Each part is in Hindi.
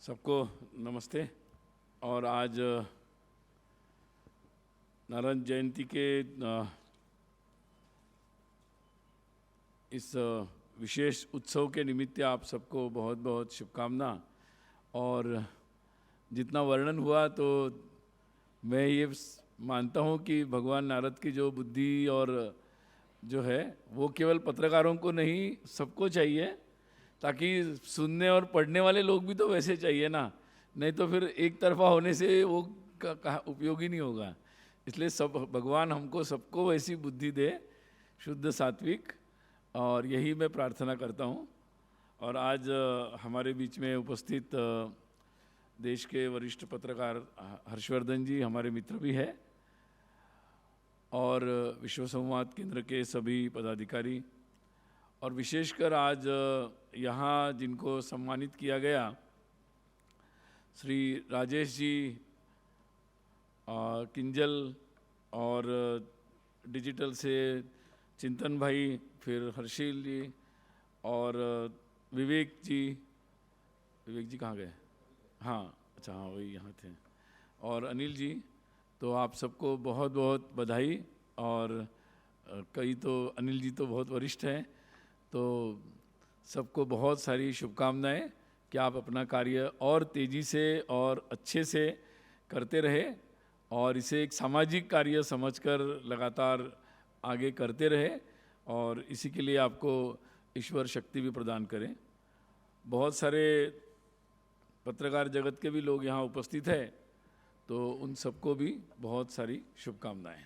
सबको नमस्ते। और आज नारायण जयंती के इस विशेष उत्सव के निमित्त आप सबको बहुत बहुत शुभकामना। और जितना वर्णन हुआ तो मैं ये मानता हूँ कि भगवान नारद की जो बुद्धि और जो है वो केवल पत्रकारों को नहीं सबको चाहिए, ताकि सुनने और पढ़ने वाले लोग भी तो वैसे चाहिए ना, नहीं तो फिर एक तरफा होने से वो उपयोगी नहीं होगा। इसलिए सब भगवान हमको सबको वैसी बुद्धि दे, शुद्ध सात्विक, और यही मैं प्रार्थना करता हूँ। और आज हमारे बीच में उपस्थित देश के वरिष्ठ पत्रकार हर्षवर्धन जी हमारे मित्र भी है, और विश्व संवाद केंद्र के सभी पदाधिकारी, और विशेषकर आज यहाँ जिनको सम्मानित किया गया, श्री राजेश जी किंजल, और डिजिटल से चिंतन भाई, फिर हर्षिल जी, और विवेक जी कहाँ गए? हाँ, अच्छा, हाँ वही यहाँ थे, और अनिल जी। तो आप सबको बहुत बहुत बधाई। और कई तो अनिल जी तो बहुत वरिष्ठ हैं, तो सबको बहुत सारी शुभकामनाएं कि आप अपना कार्य और तेज़ी से और अच्छे से करते रहे, और इसे एक सामाजिक कार्य समझकर लगातार आगे करते रहे, और इसी के लिए आपको ईश्वर शक्ति भी प्रदान करें। बहुत सारे पत्रकार जगत के भी लोग यहाँ उपस्थित हैं, तो उन सबको भी बहुत सारी शुभकामनाएं।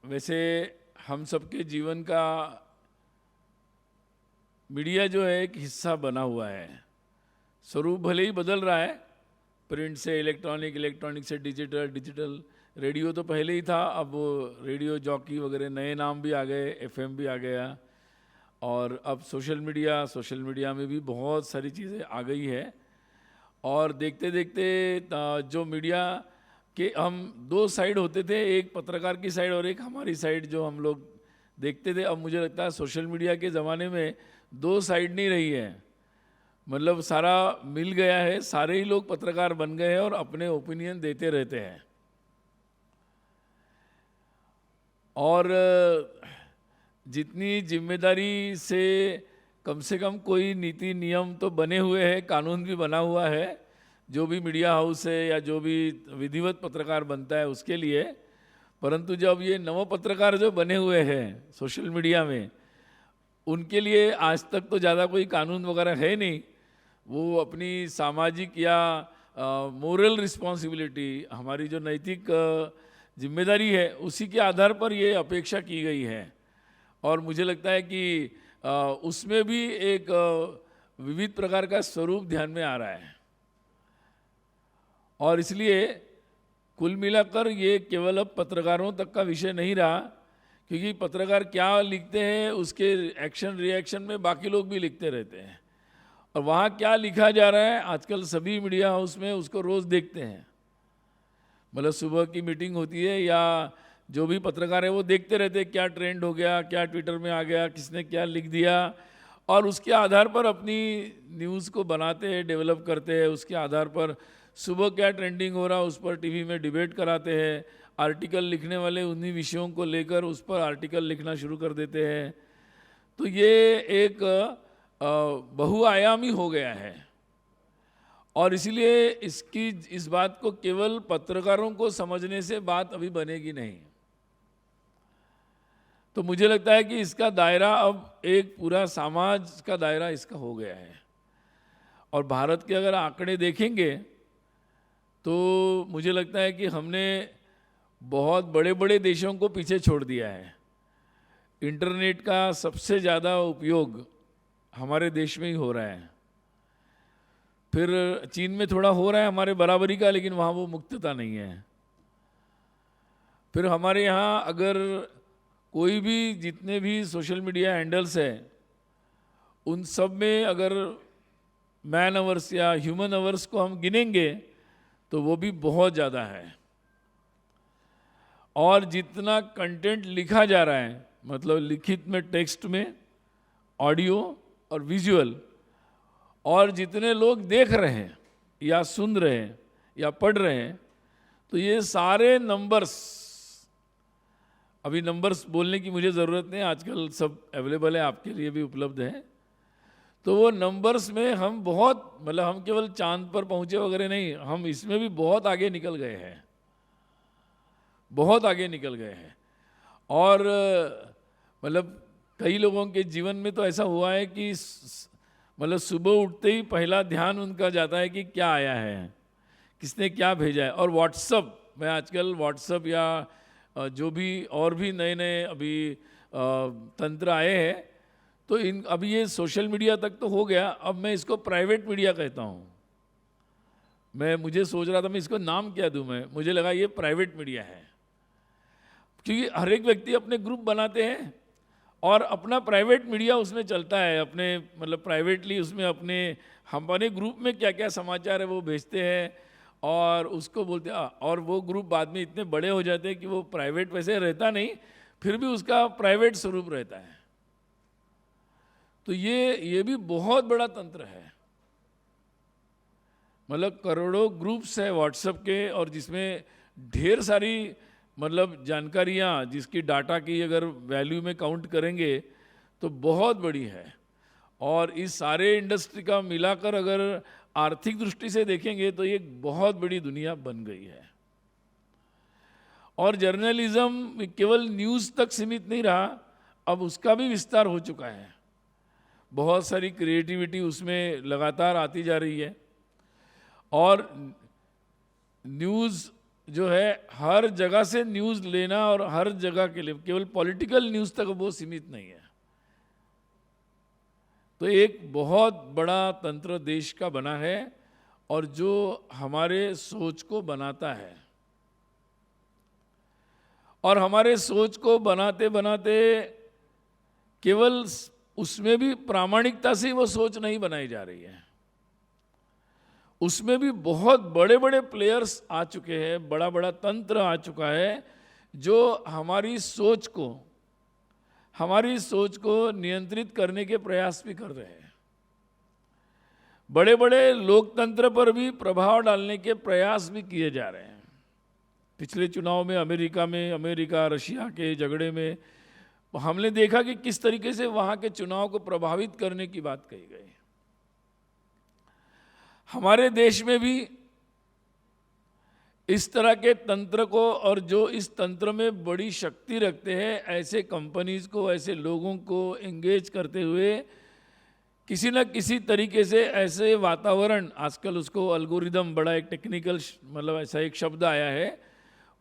वैसे हम सबके जीवन का मीडिया जो है एक हिस्सा बना हुआ है। स्वरूप भले ही बदल रहा है, प्रिंट से इलेक्ट्रॉनिक, इलेक्ट्रॉनिक से डिजिटल, डिजिटल रेडियो तो पहले ही था, अब रेडियो जॉकी वगैरह नए नाम भी आ गए, एफएम भी आ गया, और अब सोशल मीडिया में भी बहुत सारी चीज़ें आ गई है। और देखते देखते जो मीडिया कि हम दो साइड होते थे, एक पत्रकार की साइड और एक हमारी साइड जो हम लोग देखते थे, अब मुझे लगता है सोशल मीडिया के ज़माने में दो साइड नहीं रही है, मतलब सारा मिल गया है, सारे ही लोग पत्रकार बन गए हैं और अपने ओपिनियन देते रहते हैं। और जितनी जिम्मेदारी से कम कोई नीति नियम तो बने हुए हैं, कानून भी बना हुआ है जो भी मीडिया हाउस है या जो भी विधिवत पत्रकार बनता है उसके लिए। परंतु जब ये नव पत्रकार जो बने हुए हैं सोशल मीडिया में, उनके लिए आज तक तो ज़्यादा कोई कानून वगैरह है नहीं। वो अपनी सामाजिक या मोरल रिस्पॉन्सिबिलिटी, हमारी जो नैतिक जिम्मेदारी है, उसी के आधार पर ये अपेक्षा की गई है। और मुझे लगता है कि उसमें भी एक विविध प्रकार का स्वरूप ध्यान में आ रहा है। और इसलिए कुल मिलाकर ये केवल अब पत्रकारों तक का विषय नहीं रहा, क्योंकि पत्रकार क्या लिखते हैं उसके एक्शन रिएक्शन में बाकी लोग भी लिखते रहते हैं, और वहाँ क्या लिखा जा रहा है आजकल सभी मीडिया हाउस में उसको रोज़ देखते हैं। मतलब सुबह की मीटिंग होती है या जो भी पत्रकार है वो देखते रहते हैं क्या ट्रेंड हो गया, क्या ट्विटर में आ गया, किसने क्या लिख दिया, और उसके आधार पर अपनी न्यूज़ को बनाते हैं, डेवलप करते हैं। उसके आधार पर सुबह क्या ट्रेंडिंग हो रहा है उस पर टीवी में डिबेट कराते हैं। आर्टिकल लिखने वाले उन्हीं विषयों को लेकर उस पर आर्टिकल लिखना शुरू कर देते हैं। तो ये एक बहुआयामी हो गया है, और इसीलिए इस बात को केवल पत्रकारों को समझने से बात अभी बनेगी नहीं। तो मुझे लगता है कि इसका दायरा अब एक पूरा समाज का दायरा इसका हो गया है। और भारत के अगर आंकड़े देखेंगे तो मुझे लगता है कि हमने बहुत बड़े बड़े देशों को पीछे छोड़ दिया है। इंटरनेट का सबसे ज़्यादा उपयोग हमारे देश में ही हो रहा है, फिर चीन में थोड़ा हो रहा है हमारे बराबरी का, लेकिन वहाँ वो मुक्तता नहीं है। फिर हमारे यहाँ अगर कोई भी जितने भी सोशल मीडिया हैंडल्स हैं उन सब में अगर मैन आवर्स या ह्यूमन आवर्स को हम गिनेंगे तो वो भी बहुत ज़्यादा है। और जितना कंटेंट लिखा जा रहा है, मतलब लिखित में, टेक्स्ट में, ऑडियो और विजुअल, और जितने लोग देख रहे हैं या सुन रहे हैं या पढ़ रहे हैं, तो ये सारे नंबर्स, अभी नंबर्स बोलने की मुझे ज़रूरत नहीं, आजकल सब अवेलेबल है, आपके लिए भी उपलब्ध है। तो वो नंबर्स में हम बहुत, मतलब हम केवल चांद पर पहुंचे वगैरह नहीं, हम इसमें भी बहुत आगे निकल गए हैं, बहुत आगे निकल गए हैं। और मतलब कई लोगों के जीवन में तो ऐसा हुआ है कि मतलब सुबह उठते ही पहला ध्यान उनका जाता है कि क्या आया है, किसने क्या भेजा है। और व्हाट्सअप, मैं आजकल व्हाट्सअप या जो भी और भी नए नए अभी तंत्र आए हैं, तो अभी ये सोशल मीडिया तक तो हो गया, अब मैं इसको प्राइवेट मीडिया कहता हूँ। मुझे सोच रहा था मैं इसको नाम क्या दूँ, मुझे लगा ये प्राइवेट मीडिया है, क्योंकि हर एक व्यक्ति अपने ग्रुप बनाते हैं और अपना प्राइवेट मीडिया उसमें चलता है, अपने मतलब प्राइवेटली उसमें हमारे ग्रुप में क्या क्या समाचार है वो भेजते हैं और उसको बोलते हैं। और वो ग्रुप बाद में इतने बड़े हो जाते हैं कि वो प्राइवेट वैसे रहता नहीं, फिर भी उसका प्राइवेट स्वरूप रहता है। तो ये भी बहुत बड़ा तंत्र है, मतलब करोड़ों ग्रुप्स है व्हाट्सएप के, और जिसमें ढेर सारी मतलब जानकारियाँ, जिसकी डाटा की अगर वैल्यू में काउंट करेंगे तो बहुत बड़ी है। और इस सारे इंडस्ट्री का मिलाकर अगर आर्थिक दृष्टि से देखेंगे तो ये बहुत बड़ी दुनिया बन गई है। और जर्नलिज्म केवल न्यूज़ तक सीमित नहीं रहा, अब उसका भी विस्तार हो चुका है, बहुत सारी क्रिएटिविटी उसमें लगातार आती जा रही है। और न्यूज़ जो है, हर जगह से न्यूज़ लेना और हर जगह के लिए, केवल पॉलिटिकल न्यूज़ तक वो सीमित नहीं है। तो एक बहुत बड़ा तंत्र देश का बना है, और जो हमारे सोच को बनाता है, और हमारे सोच को बनाते बनाते केवल उसमें भी प्रामाणिकता से वो सोच नहीं बनाई जा रही है, उसमें भी बहुत बड़े बड़े प्लेयर्स आ चुके हैं, बड़ा बड़ा तंत्र आ चुका है, जो हमारी सोच को नियंत्रित करने के प्रयास भी कर रहे हैं। बड़े बड़े लोकतंत्र पर भी प्रभाव डालने के प्रयास भी किए जा रहे हैं। पिछले चुनाव में अमेरिका रशिया के झगड़े में हमने देखा कि किस तरीके से वहाँ के चुनाव को प्रभावित करने की बात कही गई। हमारे देश में भी इस तरह के तंत्र को, और जो इस तंत्र में बड़ी शक्ति रखते हैं, ऐसे कंपनीज को, ऐसे लोगों को एंगेज करते हुए किसी न किसी तरीके से ऐसे वातावरण, आजकल उसको अल्गोरिदम, बड़ा एक टेक्निकल मतलब ऐसा एक शब्द आया है,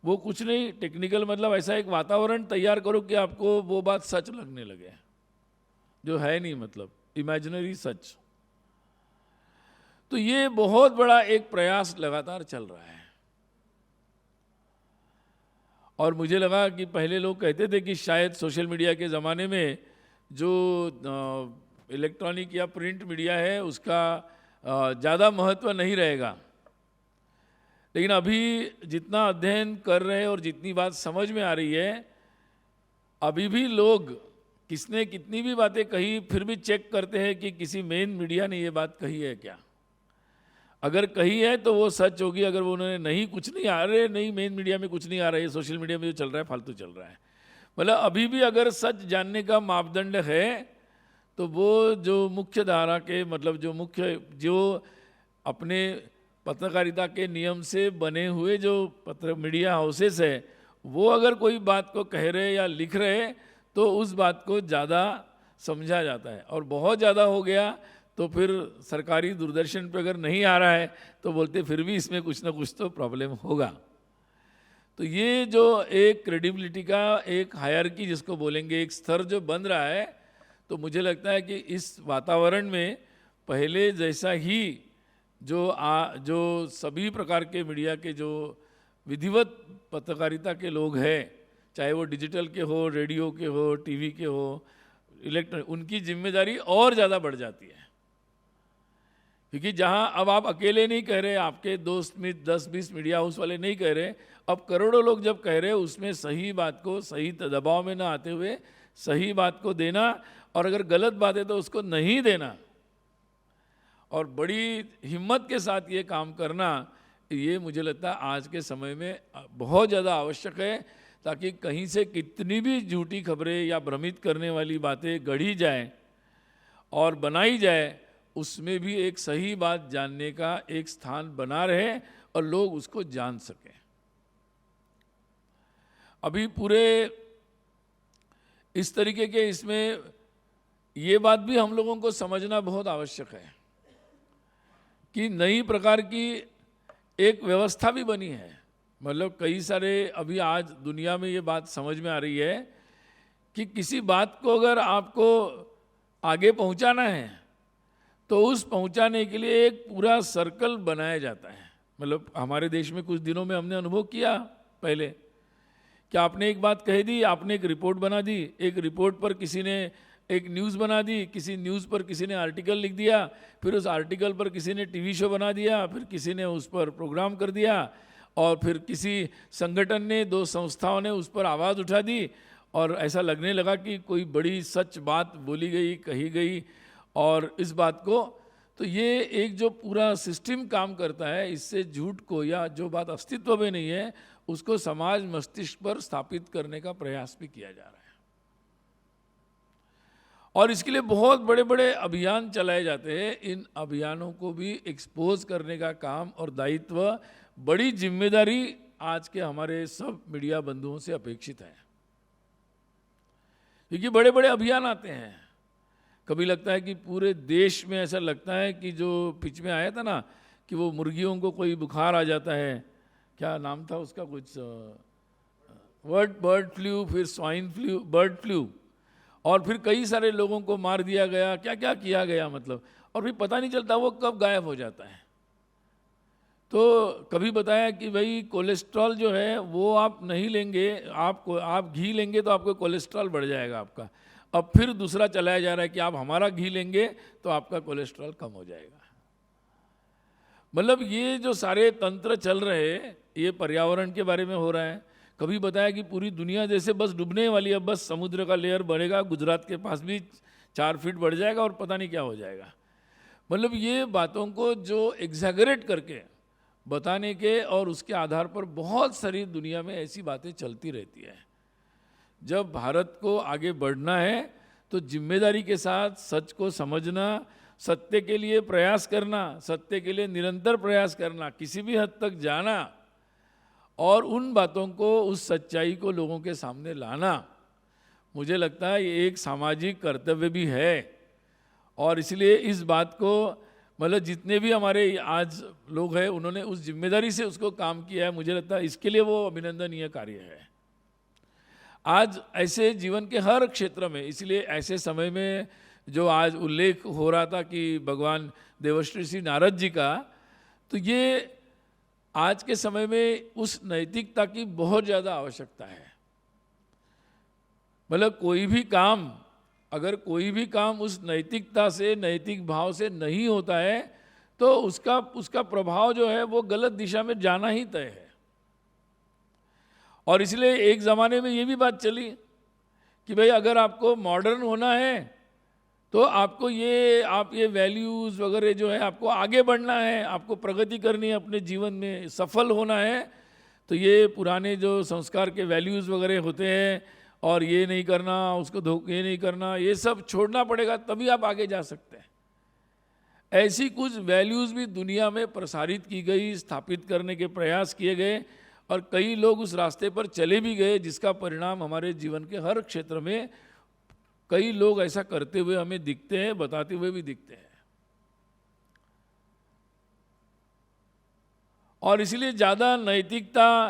वो कुछ नहीं टेक्निकल, मतलब ऐसा एक वातावरण तैयार करो कि आपको वो बात सच लगने लगे, जो है नहीं, मतलब इमेजिनरी सच। तो ये बहुत बड़ा एक प्रयास लगातार चल रहा है। और मुझे लगा कि पहले लोग कहते थे कि शायद सोशल मीडिया के ज़माने में जो इलेक्ट्रॉनिक या प्रिंट मीडिया है उसका ज़्यादा महत्व नहीं रहेगा, लेकिन अभी जितना अध्ययन कर रहे हैं और जितनी बात समझ में आ रही है, अभी भी लोग किसने कितनी भी बातें कही, फिर भी चेक करते हैं कि किसी मेन मीडिया ने ये बात कही है क्या। अगर कही है तो वो सच होगी, अगर वो उन्होंने नहीं, कुछ नहीं आ रहे, नहीं मेन मीडिया में कुछ नहीं आ रहा है, सोशल मीडिया में जो चल रहा है फालतू चल रहा है, मतलब अभी भी अगर सच जानने का मापदंड है तो वो जो मुख्य धारा के, मतलब जो अपने पत्रकारिता के नियम से बने हुए जो मीडिया हाउसेस है, वो अगर कोई बात को कह रहे या लिख रहे तो उस बात को ज़्यादा समझा जाता है। और बहुत ज़्यादा हो गया तो फिर सरकारी दूरदर्शन पे अगर नहीं आ रहा है तो बोलते फिर भी इसमें कुछ ना कुछ तो प्रॉब्लम होगा। तो ये जो एक क्रेडिबिलिटी का एक हायरार्की जिसको बोलेंगे, एक स्तर जो बन रहा है, तो मुझे लगता है कि इस वातावरण में पहले जैसा ही जो सभी प्रकार के मीडिया के जो विधिवत पत्रकारिता के लोग हैं, चाहे वो डिजिटल के हो, रेडियो के हो, टीवी के हो, इलेक्ट्रॉनिक, उनकी जिम्मेदारी और ज़्यादा बढ़ जाती है। क्योंकि जहां अब आप अकेले नहीं कह रहे, आपके दोस्त में 10-20 मीडिया हाउस वाले नहीं कह रहे, अब करोड़ों लोग जब कह रहे, उसमें सही बात को सही दबाव में ना आते हुए सही बात को देना, और अगर गलत बात है तो उसको नहीं देना, और बड़ी हिम्मत के साथ ये काम करना, ये मुझे लगता है आज के समय में बहुत ज़्यादा आवश्यक है, ताकि कहीं से कितनी भी झूठी खबरें या भ्रमित करने वाली बातें गढ़ी जाए और बनाई जाए, उसमें भी एक सही बात जानने का एक स्थान बना रहे और लोग उसको जान सकें। अभी पूरे इस तरीके के इसमें ये बात भी हम लोगों को समझना बहुत आवश्यक है कि नई प्रकार की एक व्यवस्था भी बनी है। मतलब कई सारे अभी आज दुनिया में ये बात समझ में आ रही है कि किसी बात को अगर आपको आगे पहुंचाना है तो उस पहुंचाने के लिए एक पूरा सर्कल बनाया जाता है। मतलब हमारे देश में कुछ दिनों में हमने अनुभव किया पहले कि आपने एक बात कह दी, आपने एक रिपोर्ट बना दी, एक रिपोर्ट पर किसी ने एक न्यूज़ बना दी, किसी न्यूज़ पर किसी ने आर्टिकल लिख दिया, फिर उस आर्टिकल पर किसी ने टीवी शो बना दिया, फिर किसी ने उस पर प्रोग्राम कर दिया, और फिर किसी संगठन ने, दो संस्थाओं ने उस पर आवाज़ उठा दी, और ऐसा लगने लगा कि कोई बड़ी सच बात बोली गई, कही गई। और इस बात को तो ये एक जो पूरा सिस्टम काम करता है, इससे झूठ को या जो बात अस्तित्व में नहीं है उसको समाज मस्तिष्क पर स्थापित करने का प्रयास भी किया जा रहा है। और इसके लिए बहुत बड़े बड़े अभियान चलाए जाते हैं। इन अभियानों को भी एक्सपोज करने का काम और दायित्व, बड़ी जिम्मेदारी आज के हमारे सब मीडिया बंधुओं से अपेक्षित है, क्योंकि बड़े बड़े अभियान आते हैं। कभी लगता है कि पूरे देश में ऐसा लगता है कि जो पिच में आया था ना कि वो मुर्गियों को कोई बुखार आ जाता है, क्या नाम था उसका, कुछ बर्ड फ्लू, फिर स्वाइन फ्लू, बर्ड फ्लू, और फिर कई सारे लोगों को मार दिया गया, क्या क्या किया गया मतलब, और फिर पता नहीं चलता वो कब गायब हो जाता है। तो कभी बताया कि भाई कोलेस्ट्रॉल जो है वो आप नहीं लेंगे, आप घी लेंगे तो आपको कोलेस्ट्रॉल बढ़ जाएगा आपका। अब फिर दूसरा चलाया जा रहा है कि आप हमारा घी लेंगे तो आपका कोलेस्ट्रॉल कम हो जाएगा। मतलब ये जो सारे तंत्र चल रहे हैं, ये पर्यावरण के बारे में हो रहा है। कभी बताया कि पूरी दुनिया जैसे बस डूबने वाली है, बस समुद्र का लेयर बढ़ेगा, गुजरात के पास भी 4 फीट बढ़ जाएगा और पता नहीं क्या हो जाएगा। मतलब ये बातों को जो एग्जैगरेट करके बताने के, और उसके आधार पर बहुत सारी दुनिया में ऐसी बातें चलती रहती है। जब भारत को आगे बढ़ना है तो जिम्मेदारी के साथ सच को समझना, सत्य के लिए प्रयास करना, सत्य के लिए निरंतर प्रयास करना, किसी भी हद तक जाना, और उन बातों को, उस सच्चाई को लोगों के सामने लाना, मुझे लगता है ये एक सामाजिक कर्तव्य भी है। और इसलिए इस बात को, मतलब जितने भी हमारे आज लोग हैं उन्होंने उस जिम्मेदारी से उसको काम किया है, मुझे लगता है इसके लिए वो अभिनंदनीय कार्य है। आज ऐसे जीवन के हर क्षेत्र में, इसलिए ऐसे समय में जो आज उल्लेख हो रहा था कि भगवान देवर्षि श्री नारद जी का, तो ये आज के समय में उस नैतिकता की बहुत ज़्यादा आवश्यकता है। मतलब कोई भी काम, अगर कोई भी काम उस नैतिकता से, नैतिक भाव से नहीं होता है तो उसका प्रभाव जो है वो गलत दिशा में जाना ही तय है। और इसलिए एक ज़माने में ये भी बात चली कि भाई अगर आपको मॉडर्न होना है तो आपको ये वैल्यूज़ वगैरह जो है, आपको आगे बढ़ना है, आपको प्रगति करनी है, अपने जीवन में सफल होना है, तो ये पुराने जो संस्कार के वैल्यूज़ वगैरह होते हैं, और ये नहीं करना, उसको ये नहीं करना, ये सब छोड़ना पड़ेगा, तभी आप आगे जा सकते हैं। ऐसी कुछ वैल्यूज़ भी दुनिया में प्रसारित की गई, स्थापित करने के प्रयास किए गए, और कई लोग उस रास्ते पर चले भी गए, जिसका परिणाम हमारे जीवन के हर क्षेत्र में कई लोग ऐसा करते हुए हमें दिखते हैं, बताते हुए भी दिखते हैं। और इसलिए ज़्यादा नैतिकता,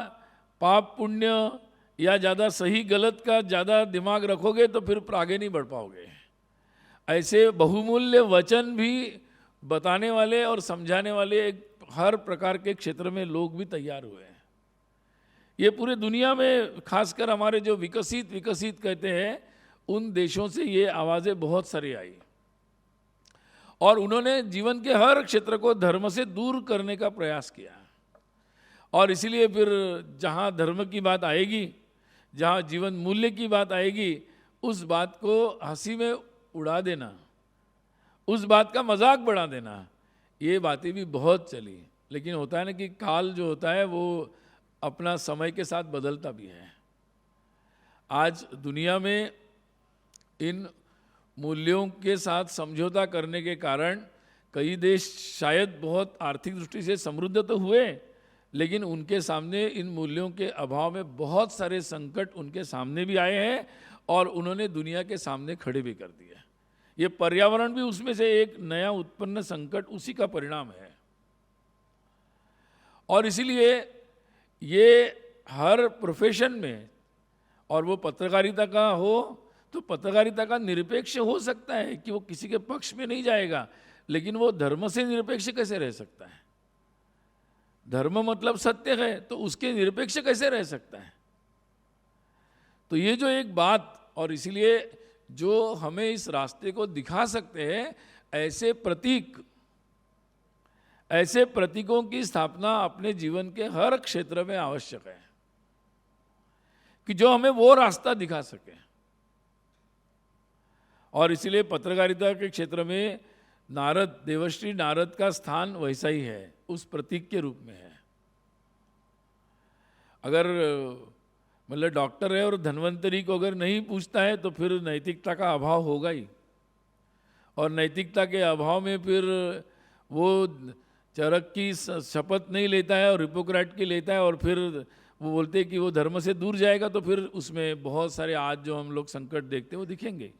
पाप पुण्य या ज़्यादा सही गलत का ज़्यादा दिमाग रखोगे तो फिर आगे नहीं बढ़ पाओगे। ऐसे बहुमूल्य वचन भी बताने वाले और समझाने वाले हर प्रकार के क्षेत्र में लोग भी तैयार हुए हैं। ये पूरे दुनिया में, खासकर हमारे जो विकसित कहते हैं, उन देशों से ये आवाज़ें बहुत सारी आई, और उन्होंने जीवन के हर क्षेत्र को धर्म से दूर करने का प्रयास किया। और इसीलिए फिर जहाँ धर्म की बात आएगी, जहाँ जीवन मूल्य की बात आएगी, उस बात को हंसी में उड़ा देना, उस बात का मजाक बढ़ा देना, ये बातें भी बहुत चली। लेकिन होता है ना कि काल जो होता है वो अपना समय के साथ बदलता भी है। आज दुनिया में इन मूल्यों के साथ समझौता करने के कारण कई देश शायद बहुत आर्थिक दृष्टि से समृद्ध तो हुए, लेकिन उनके सामने इन मूल्यों के अभाव में बहुत सारे संकट उनके सामने भी आए हैं और उन्होंने दुनिया के सामने खड़े भी कर दिए। ये पर्यावरण भी उसमें से एक नया उत्पन्न संकट उसी का परिणाम है। और इसीलिए ये हर प्रोफेशन में, और वो पत्रकारिता का हो तो पत्रकारिता का निरपेक्ष हो सकता है कि वो किसी के पक्ष में नहीं जाएगा, लेकिन वो धर्म से निरपेक्ष कैसे रह सकता है? धर्म मतलब सत्य है, तो उसके निरपेक्ष कैसे रह सकता है? तो ये जो एक बात, और इसीलिए जो हमें इस रास्ते को दिखा सकते हैं, ऐसे प्रतीकों की स्थापना अपने जीवन के हर क्षेत्र में आवश्यक है कि जो हमें वो रास्ता दिखा सके। और इसीलिए पत्रकारिता के क्षेत्र में नारद, देवर्षि नारद का स्थान वैसा ही है, उस प्रतीक के रूप में है। अगर मतलब डॉक्टर है और धन्वंतरी को अगर नहीं पूछता है तो फिर नैतिकता का अभाव होगा ही, और नैतिकता के अभाव में फिर वो चरक की शपथ नहीं लेता है और हिपोक्रेट की लेता है, और फिर वो बोलते हैं कि वो धर्म से दूर जाएगा, तो फिर उसमें बहुत सारे आज जो हम लोग संकट देखते हैं वो दिखेंगे।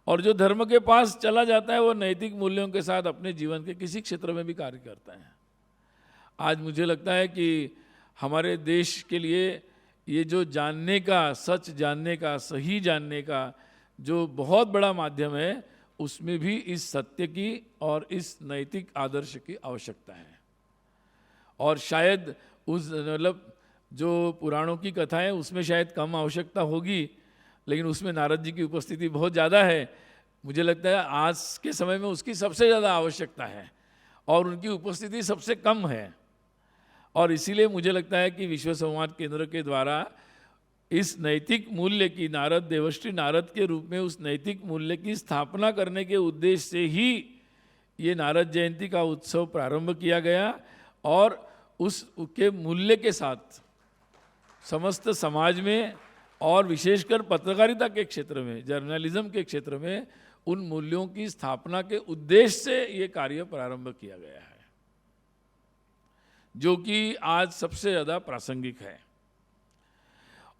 और जो धर्म के पास चला जाता है वो नैतिक मूल्यों के साथ अपने जीवन के किसी क्षेत्र में भी कार्य करता है। आज मुझे लगता है कि हमारे देश के लिए ये जो जानने का, सच जानने का, सही जानने का जो बहुत बड़ा माध्यम है, उसमें भी इस सत्य की और इस नैतिक आदर्श की आवश्यकता है। और शायद उस मतलब जो पुराणों की कथाएं उसमें शायद कम आवश्यकता होगी, लेकिन उसमें नारद जी की उपस्थिति बहुत ज़्यादा है। मुझे लगता है आज के समय में उसकी सबसे ज़्यादा आवश्यकता है और उनकी उपस्थिति सबसे कम है। और इसीलिए मुझे लगता है कि विश्व संवाद केंद्र के द्वारा इस नैतिक मूल्य की, नारद, देवर्षि नारद के रूप में उस नैतिक मूल्य की स्थापना करने के उद्देश्य से ही ये नारद जयंती का उत्सव प्रारंभ किया गया। और उसके मूल्य के साथ समस्त समाज में और विशेषकर पत्रकारिता के क्षेत्र में, जर्नलिज्म के क्षेत्र में उन मूल्यों की स्थापना के उद्देश्य से ये कार्य प्रारंभ किया गया है, जो कि आज सबसे ज़्यादा प्रासंगिक है।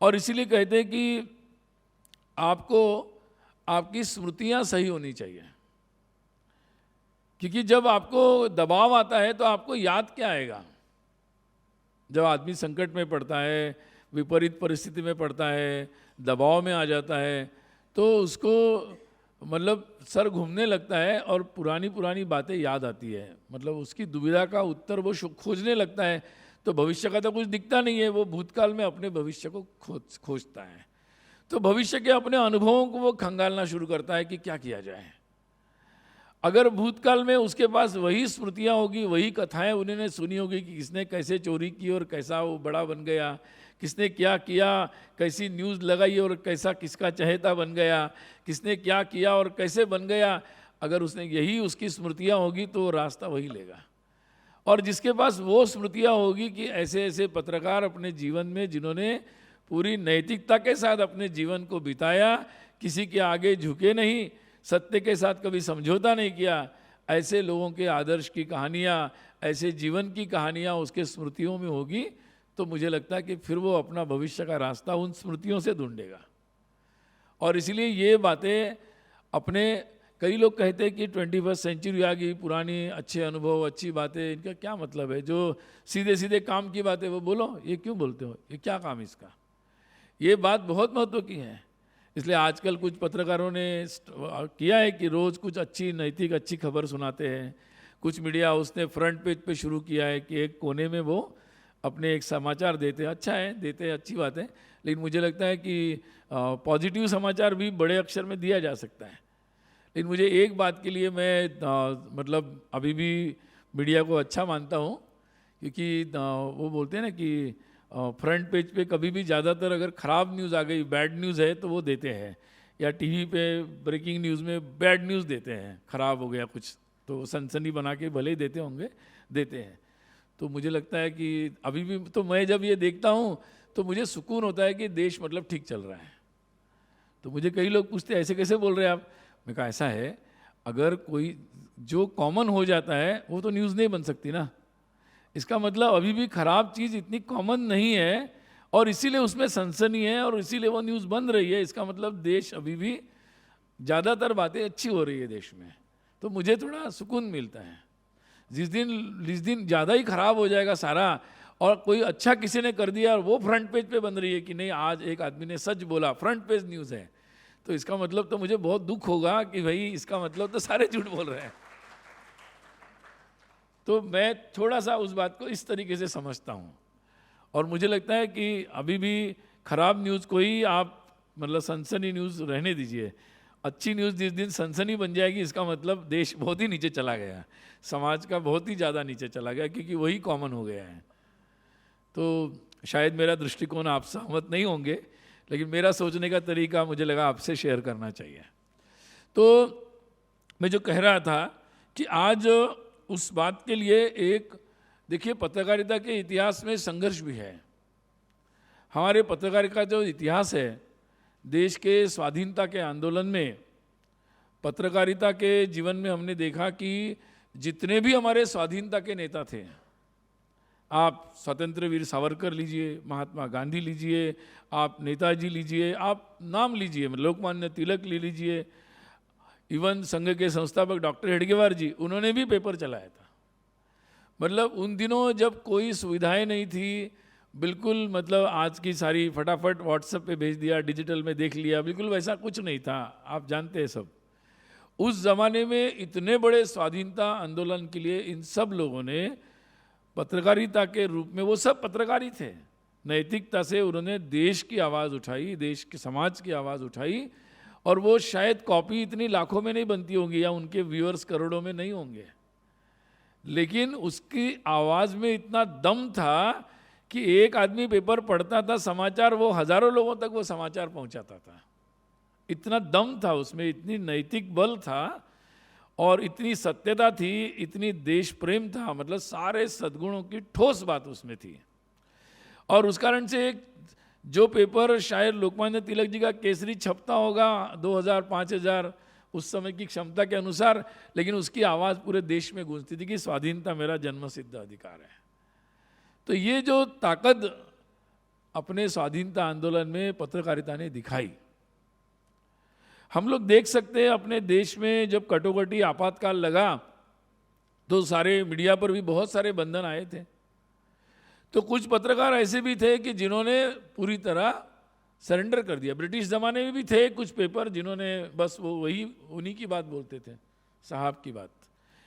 और इसीलिए कहते हैं कि आपको आपकी स्मृतियां सही होनी चाहिए, क्योंकि जब आपको दबाव आता है तो आपको याद क्या आएगा? जब आदमी संकट में पड़ता है, विपरीत परिस्थिति में पड़ता है, दबाव में आ जाता है, तो उसको मतलब सर घूमने लगता है और पुरानी पुरानी बातें याद आती है। मतलब उसकी दुविधा का उत्तर वो खोजने लगता है, तो भविष्य का तो कुछ दिखता नहीं है, वो भूतकाल में अपने भविष्य को खोजता है। तो भविष्य के अपने अनुभवों को वो खंगालना शुरू करता है कि क्या किया जाए। अगर भूतकाल में उसके पास वही स्मृतियाँ होगी, वही कथाएं उन्होंने सुनी होगी कि किसने कैसे चोरी की और कैसा वो बड़ा बन गया, किसने क्या किया, कैसी न्यूज़ लगाई और कैसा किसका चहेता बन गया, किसने क्या किया और कैसे बन गया, अगर उसने यही उसकी स्मृतियाँ होगी तो वो रास्ता वही लेगा। और जिसके पास वो स्मृतियाँ होगी कि ऐसे ऐसे पत्रकार अपने जीवन में जिन्होंने पूरी नैतिकता के साथ अपने जीवन को बिताया, किसी के आगे झुके नहीं, सत्य के साथ कभी समझौता नहीं किया, ऐसे लोगों के आदर्श की कहानियाँ, ऐसे जीवन की कहानियाँ उसके स्मृतियों में होगी, तो मुझे लगता है कि फिर वो अपना भविष्य का रास्ता उन स्मृतियों से ढूंढेगा। और इसलिए ये बातें अपने, कई लोग कहते हैं कि 21st सेंचुरी आ गई, पुरानी अच्छे अनुभव, अच्छी बातें, इनका क्या मतलब है? जो सीधे सीधे काम की बातें वो बोलो, ये क्यों बोलते हो, ये क्या काम इसका? ये बात बहुत महत्व की है। इसलिए आजकल कुछ पत्रकारों ने किया है कि रोज़ कुछ अच्छी नैतिक अच्छी खबर सुनाते हैं। कुछ मीडिया हाउस ने फ्रंट पेज पे शुरू किया है कि एक कोने में वो अपने एक समाचार देते हैं। अच्छा है, देते हैं, अच्छी बात है, लेकिन मुझे लगता है कि पॉजिटिव समाचार भी बड़े अक्षर में दिया जा सकता है। लेकिन मुझे एक बात के लिए मैं मतलब अभी भी मीडिया को अच्छा मानता हूँ, क्योंकि वो बोलते हैं ना कि फ्रंट पेज पे कभी भी ज़्यादातर अगर ख़राब न्यूज़ आ गई, बैड न्यूज़ है, तो वो देते हैं। या टीवी पे ब्रेकिंग न्यूज़ में बैड न्यूज़ देते हैं, ख़राब हो गया कुछ, तो सनसनी बना के भले ही देते होंगे, देते हैं। तो मुझे लगता है कि अभी भी तो मैं जब ये देखता हूँ तो मुझे सुकून होता है कि देश मतलब ठीक चल रहा है। तो मुझे कई लोग पूछते हैं ऐसे कैसे बोल रहे हैं आप, मैं कहा ऐसा है, अगर कोई जो कॉमन हो जाता है वो तो न्यूज़ नहीं बन सकती ना। इसका मतलब अभी भी खराब चीज़ इतनी कॉमन नहीं है और इसीलिए उसमें सनसनी है और इसीलिए वो न्यूज़ बन रही है। इसका मतलब देश अभी भी ज़्यादातर बातें अच्छी हो रही है देश में, तो मुझे थोड़ा सुकून मिलता है। जिस दिन ज़्यादा ही खराब हो जाएगा सारा और कोई अच्छा किसी ने कर दिया और वो फ्रंट पेज पे बन रही है कि नहीं आज एक आदमी ने सच बोला, फ्रंट पेज न्यूज़ है, तो इसका मतलब तो मुझे बहुत दुख होगा कि भाई इसका मतलब तो सारे झूठ बोल रहे हैं। तो मैं थोड़ा सा उस बात को इस तरीके से समझता हूँ और मुझे लगता है कि अभी भी खराब न्यूज़ को ही आप मतलब सनसनी न्यूज़ रहने दीजिए। अच्छी न्यूज़ जिस दिन सनसनी बन जाएगी इसका मतलब देश बहुत ही नीचे चला गया, समाज का बहुत ही ज़्यादा नीचे चला गया, क्योंकि वही कॉमन हो गया है। तो शायद मेरा दृष्टिकोण आप सहमत नहीं होंगे, लेकिन मेरा सोचने का तरीका मुझे लगा आपसे शेयर करना चाहिए। तो मैं जो कह रहा था कि आज उस बात के लिए एक देखिए पत्रकारिता के इतिहास में संघर्ष भी है। हमारे पत्रकारिता का जो इतिहास है, देश के स्वाधीनता के आंदोलन में पत्रकारिता के जीवन में हमने देखा कि जितने भी हमारे स्वाधीनता के नेता थे, आप स्वतंत्र वीर सावरकर लीजिए, महात्मा गांधी लीजिए, आप नेताजी लीजिए, आप नाम लीजिए, लोकमान्य तिलक ले लीजिए, इवन संघ के संस्थापक डॉक्टर हेडगेवार जी, उन्होंने भी पेपर चलाया था। मतलब उन दिनों जब कोई सुविधाएं नहीं थी, बिल्कुल मतलब आज की सारी फटाफट व्हाट्सएप पे भेज दिया, डिजिटल में देख लिया, बिल्कुल वैसा कुछ नहीं था, आप जानते हैं सब। उस ज़माने में इतने बड़े स्वाधीनता आंदोलन के लिए इन सब लोगों ने पत्रकारिता के रूप में, वो सब पत्रकारी थे, नैतिकता से उन्होंने देश की आवाज़ उठाई, देश के समाज की आवाज़ उठाई। और वो शायद कॉपी इतनी लाखों में नहीं बनती होंगी या उनके व्यूअर्स करोड़ों में नहीं होंगे, लेकिन उसकी आवाज़ में इतना दम था कि एक आदमी पेपर पढ़ता था, समाचार वो हजारों लोगों तक वो समाचार पहुंचाता था। इतना दम था उसमें, इतनी नैतिक बल था और इतनी सत्यता थी, इतनी देश प्रेम था, मतलब सारे सद्गुणों की ठोस बात उसमें थी। और उस कारण से एक जो पेपर शायद लोकमान्य तिलक जी का केसरी छपता होगा 2000-5000 उस समय की क्षमता के अनुसार, लेकिन उसकी आवाज़ पूरे देश में गूंजती थी कि स्वाधीनता मेरा जन्मसिद्ध अधिकार है। तो ये जो ताकत अपने स्वाधीनता आंदोलन में पत्रकारिता ने दिखाई, हम लोग देख सकते हैं अपने देश में जब कटोकटी आपातकाल लगा तो सारे मीडिया पर भी बहुत सारे बंधन आए थे। तो कुछ पत्रकार ऐसे भी थे कि जिन्होंने पूरी तरह सरेंडर कर दिया। ब्रिटिश ज़माने में भी थे कुछ पेपर जिन्होंने बस वो वही उन्हीं की बात बोलते थे, साहब की बात।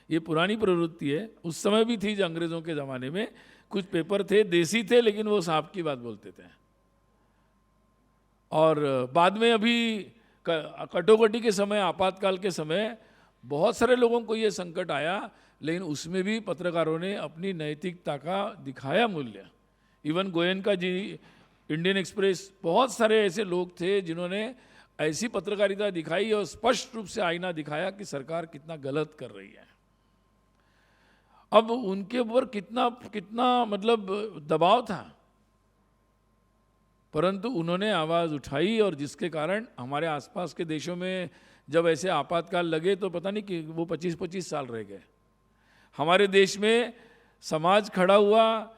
ये पुरानी प्रवृत्ति है, उस समय भी थी जो अंग्रेज़ों के ज़माने में कुछ पेपर थे, देसी थे, लेकिन वो साहब की बात बोलते थे। और बाद में अभी कटोकटी के समय, आपातकाल के समय बहुत सारे लोगों को ये संकट आया, लेकिन उसमें भी पत्रकारों ने अपनी नैतिकता का दिखाया मूल्य। इवन गोयनका जी, इंडियन एक्सप्रेस, बहुत सारे ऐसे लोग थे जिन्होंने ऐसी पत्रकारिता दिखाई और स्पष्ट रूप से आईना दिखाया कि सरकार कितना गलत कर रही है। अब उनके ऊपर कितना कितना मतलब दबाव था, परंतु उन्होंने आवाज़ उठाई और जिसके कारण हमारे आसपास के देशों में जब ऐसे आपातकाल लगे तो पता नहीं कि वो 25-25 साल रह गए। हमारे देश में समाज खड़ा हुआ,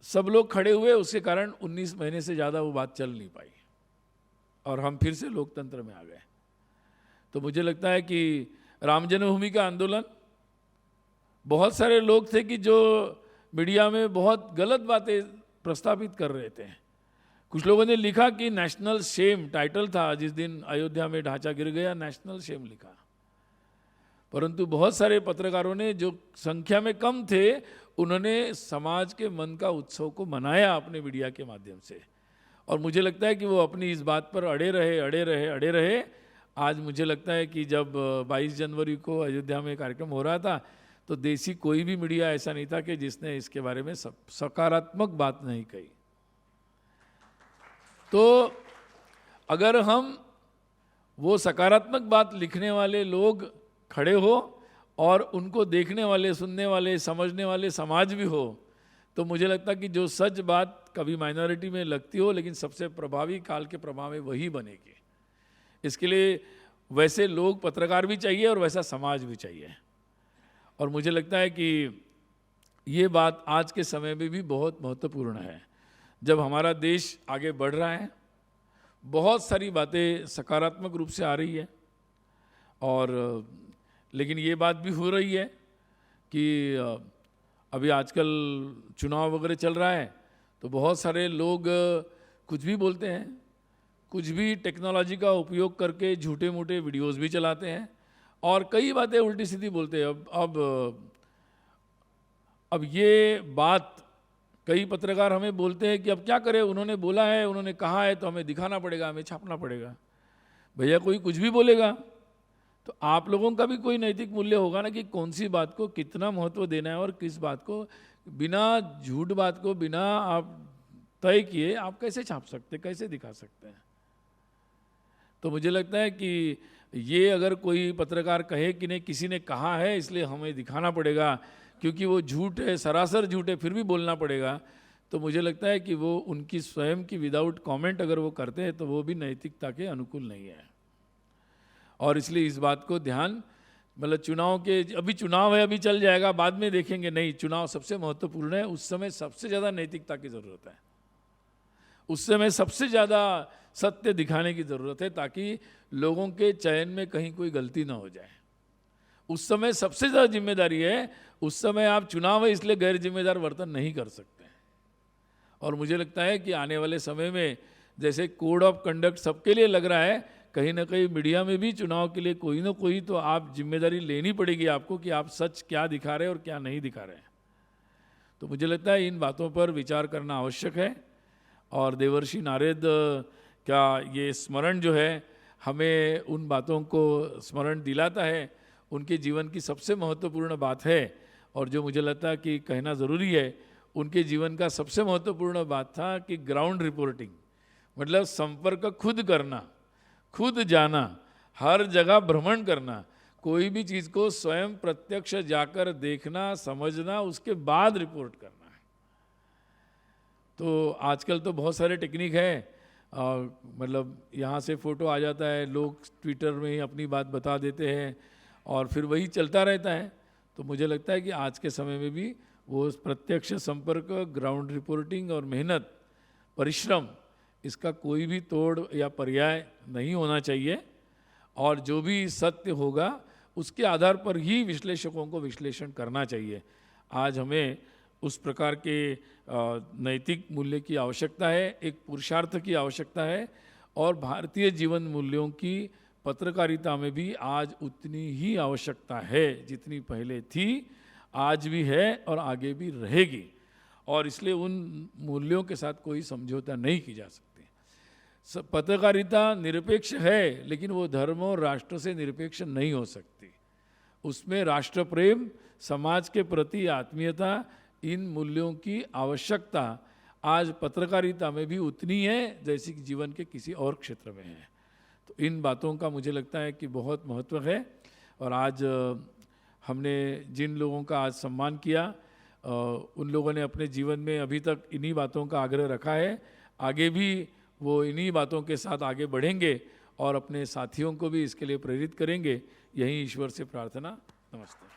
सब लोग खड़े हुए, उसके कारण 19 महीने से ज़्यादा वो बात चल नहीं पाई और हम फिर से लोकतंत्र में आ गए। तो मुझे लगता है कि राम जन्मभूमि का आंदोलन, बहुत सारे लोग थे कि जो मीडिया में बहुत गलत बातें प्रस्तावित कर रहे थे। कुछ लोगों ने लिखा कि नेशनल शेम टाइटल था, जिस दिन अयोध्या में ढांचा गिर गया, नेशनल शेम लिखा। परंतु बहुत सारे पत्रकारों ने, जो संख्या में कम थे, उन्होंने समाज के मन का उत्सव को मनाया अपने मीडिया के माध्यम से। और मुझे लगता है कि वो अपनी इस बात पर अड़े रहे। आज मुझे लगता है कि जब 22 जनवरी को अयोध्या में कार्यक्रम हो रहा था तो देसी कोई भी मीडिया ऐसा नहीं था कि जिसने इसके बारे में सकारात्मक बात नहीं कही। तो अगर हम वो सकारात्मक बात लिखने वाले लोग खड़े हो और उनको देखने वाले, सुनने वाले, समझने वाले समाज भी हो, तो मुझे लगता है कि जो सच बात कभी माइनॉरिटी में लगती हो लेकिन सबसे प्रभावी काल के प्रभाव में वही बनेगी। इसके लिए वैसे लोग, पत्रकार भी चाहिए और वैसा समाज भी चाहिए। और मुझे लगता है कि ये बात आज के समय में भी बहुत महत्वपूर्ण है। जब हमारा देश आगे बढ़ रहा है, बहुत सारी बातें सकारात्मक रूप से आ रही है, और लेकिन ये बात भी हो रही है कि अभी आजकल चुनाव वगैरह चल रहा है, तो बहुत सारे लोग कुछ भी बोलते हैं, कुछ भी टेक्नोलॉजी का उपयोग करके झूठे मूठे वीडियोस भी चलाते हैं और कई बातें उल्टी सीधी बोलते हैं। अब ये बात कई पत्रकार हमें बोलते हैं कि अब क्या करें, उन्होंने बोला है, उन्होंने कहा है, तो हमें दिखाना पड़ेगा, हमें छापना पड़ेगा। भैया कोई कुछ भी बोलेगा तो आप लोगों का भी कोई नैतिक मूल्य होगा ना कि कौन सी बात को कितना महत्व देना है और किस बात को, बिना झूठ बात को बिना आप तय किए आप कैसे छाप सकते, कैसे दिखा सकते हैं। तो मुझे लगता है कि ये अगर कोई पत्रकार कहे कि नहीं किसी ने कहा है इसलिए हमें दिखाना पड़ेगा क्योंकि वो झूठ है, सरासर झूठ है, फिर भी बोलना पड़ेगा, तो मुझे लगता है कि वो उनकी स्वयं की विदाउट कमेंट अगर वो करते हैं तो वो भी नैतिकता के अनुकूल नहीं है। और इसलिए इस बात को ध्यान, मतलब चुनाव के, अभी चुनाव है, अभी चल जाएगा, बाद में देखेंगे, नहीं, चुनाव सबसे महत्वपूर्ण है, उस समय सबसे ज़्यादा नैतिकता की ज़रूरत है, उस समय सबसे ज़्यादा सत्य दिखाने की ज़रूरत है ताकि लोगों के चयन में कहीं कोई गलती ना हो जाए। उस समय सबसे ज़्यादा जिम्मेदारी है, उस समय आप चुनाव है इसलिए गैर जिम्मेदार वर्तन नहीं कर सकते। और मुझे लगता है कि आने वाले समय में जैसे कोड ऑफ कंडक्ट सबके लिए लग रहा है, कहीं ना कहीं मीडिया में भी चुनाव के लिए कोई ना कोई तो आप जिम्मेदारी लेनी पड़ेगी आपको कि आप सच क्या दिखा रहे हैं और क्या नहीं दिखा रहे हैं। तो मुझे लगता है इन बातों पर विचार करना आवश्यक है। और देवर्षि नारद का ये स्मरण जो है हमें उन बातों को स्मरण दिलाता है, उनके जीवन की सबसे महत्वपूर्ण बात है। और जो मुझे लगता है कि कहना ज़रूरी है, उनके जीवन का सबसे महत्वपूर्ण बात था कि ग्राउंड रिपोर्टिंग, मतलब संपर्क खुद करना, खुद जाना, हर जगह भ्रमण करना, कोई भी चीज़ को स्वयं प्रत्यक्ष जाकर देखना, समझना, उसके बाद रिपोर्ट करना है। तो आजकल तो बहुत सारे टेक्निक है, मतलब यहाँ से फ़ोटो आ जाता है, लोग ट्विटर में ही अपनी बात बता देते हैं और फिर वही चलता रहता है। तो मुझे लगता है कि आज के समय में भी वो प्रत्यक्ष संपर्क, ग्राउंड रिपोर्टिंग और मेहनत, परिश्रम, इसका कोई भी तोड़ या पर्याय नहीं होना चाहिए। और जो भी सत्य होगा उसके आधार पर ही विश्लेषकों को विश्लेषण करना चाहिए। आज हमें उस प्रकार के नैतिक मूल्य की आवश्यकता है, एक पुरुषार्थ की आवश्यकता है, और भारतीय जीवन मूल्यों की पत्रकारिता में भी आज उतनी ही आवश्यकता है जितनी पहले थी, आज भी है और आगे भी रहेगी। और इसलिए उन मूल्यों के साथ कोई समझौता नहीं की जा सकती। पत्रकारिता निरपेक्ष है, लेकिन वो धर्म और राष्ट्र से निरपेक्ष नहीं हो सकती। उसमें राष्ट्र प्रेम, समाज के प्रति आत्मीयता, इन मूल्यों की आवश्यकता आज पत्रकारिता में भी उतनी है जैसी कि जीवन के किसी और क्षेत्र में है। तो इन बातों का मुझे लगता है कि बहुत महत्व है। और आज हमने जिन लोगों का आज सम्मान किया, उन लोगों ने अपने जीवन में अभी तक इन्हीं बातों का आग्रह रखा है, आगे भी वो इन्हीं बातों के साथ आगे बढ़ेंगे और अपने साथियों को भी इसके लिए प्रेरित करेंगे। यही ईश्वर से प्रार्थना। नमस्ते।